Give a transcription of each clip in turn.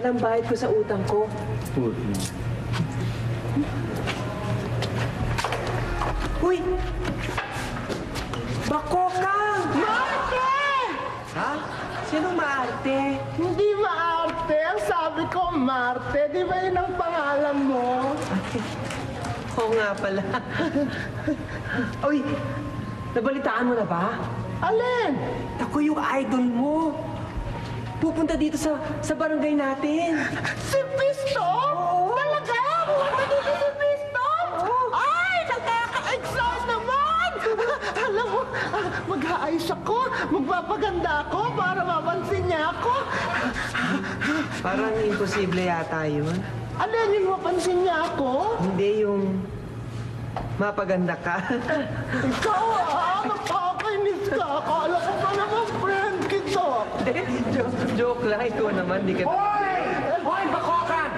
Yan ang bayad ko sa utang ko. Uy! Bakokang! Marte! Ha? Sinong maarte? Hindi maarte. Ang sabi ko, Marte. Di ba yun ang pangalan mo? Oo nga pala. Uy! Nabalitaan mo na ba? Alin? Ako yung idol mo. Pupunta dito sa barangay natin. Si Pisto? Oo. Talaga? Pumunta dito si Pisto? Ay, nakaka-excite naman! Alam mo, mag-aayos ako, magpapaganda ako para mapansin niya ako. Parang imposible yata yun. Alin yung mapansin niya ako? Hindi yung mapaganda ka. Ikaw nakakainis ka. Akala ko pa naman friend kita. Joke lang, ikaw naman, di ka... Hoy! Hoy, Bakokan!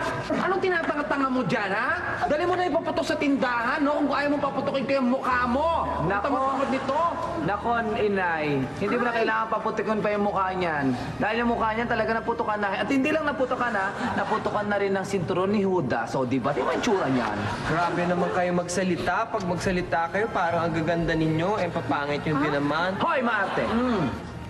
Anong tinatanga-tanga mo dyan, ha? Dali mo na ipaputok sa tindahan, no? Kung ayaw mo paputokin ko yung mukha mo. Tama nito. Nakon, inay. Hindi mo na kailangan paputukan pa yung mukha niyan. Dahil yung mukha niyan talaga naputukan na. At hindi lang naputukan na, naputukan na rin ng sinturon ni Judas. So, di ba? Di ba yung tsura niyan? Grabe naman kayo magsalita. Pag magsalita kayo, parang ang gaganda ninyo. Eh, papangit yung din naman. Hoy, Marte!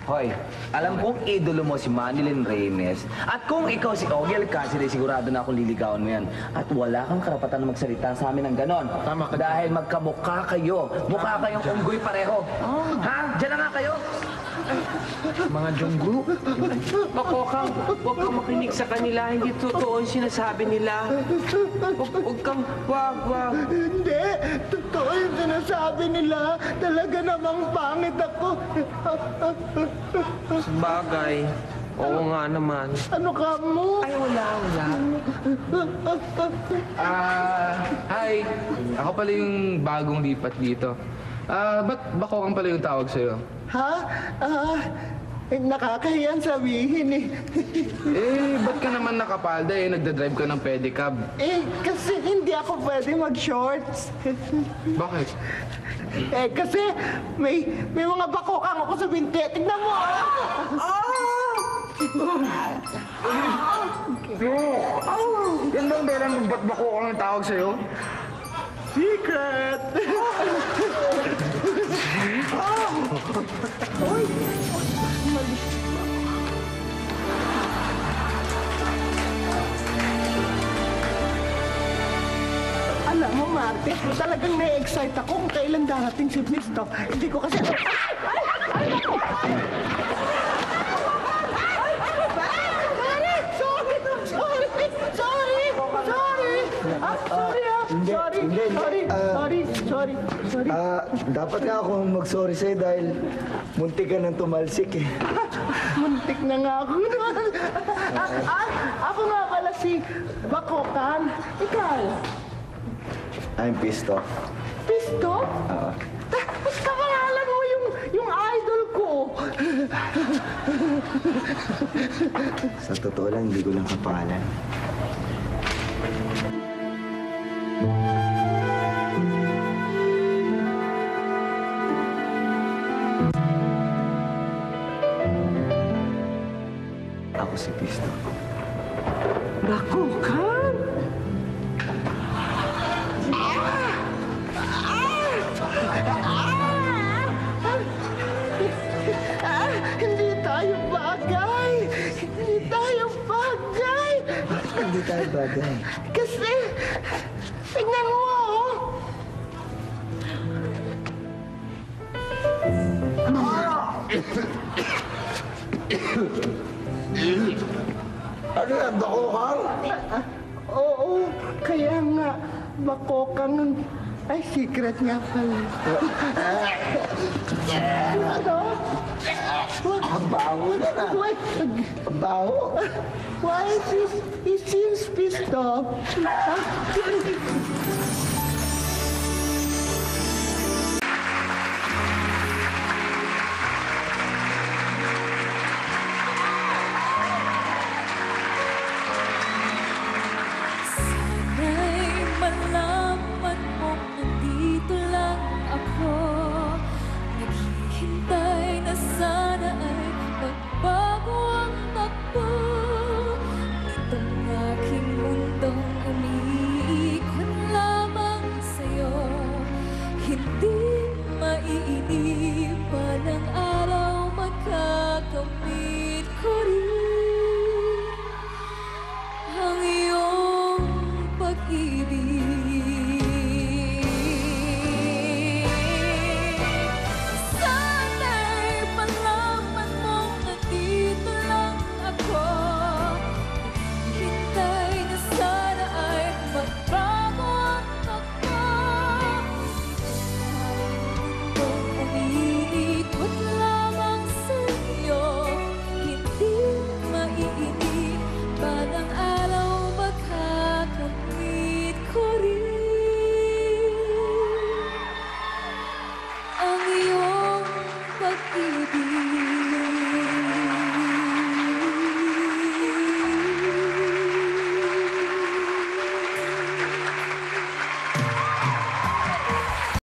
Hoy, alam kong idolo mo si Manilyn Reynes. At kung ikaw si Ogiel Cassidy, sigurado na akong liligawan mo yan. At wala kang karapatan na magsalita sa amin ng ganon. Tama ka. Dahil magkamukha kayo. Mukha kayong unggoy pareho. Ha? Diyan na nga kayo. Mga junggu. Bakokang, huwag kang makinig sa kanila. Hindi totoo ang sinasabi nila. Huwag kang, wag. Hindi, totoo yung sinasabi nila. Talaga namang pangit ako. Bagay. Oo nga naman. Ano ka mo? Ay, wala. Hi. Ako pala yung bagong lipat dito. Ba't Bakokang pala yung tawag sa'yo? Ha? Nakakahiyang sabihin eh. Ba't ka naman nakapalda nagdadrive ka ng pedicab? Kasi hindi ako pwede mag-shorts. Bakit? Kasi may mga bakokang ako sa binti. Tignan mo! Yan bang dahilan kung ba't Bakokang ang tawag sa'yo? Secret! Alam mo, Marte, talagang na-excite ako kung kailan darating si Pisto. Hindi ko kasi... Sorry. Dapat nga akong mag-sorry sa'yo dahil muntik ka nang tumalsik eh. Muntik na nga ako. Ako nga pala si Bakokan. Ikaw? I'm pissed off. Pisto? Tapos kapangalan mo yung idol ko. Sa totoo lang, hindi ko lang kapangalan. Ako si Pisto. Bakokang! Hindi tayo bagay. Bakit hindi tayo bagay? Kasi, tignan mo, oh. Ano yan, Bakokang? Oo, kaya nga, Bakokang, ay, secret nga pala. Ano? Ang baho na na. Wait, Ang baho. why is he seems pissed off?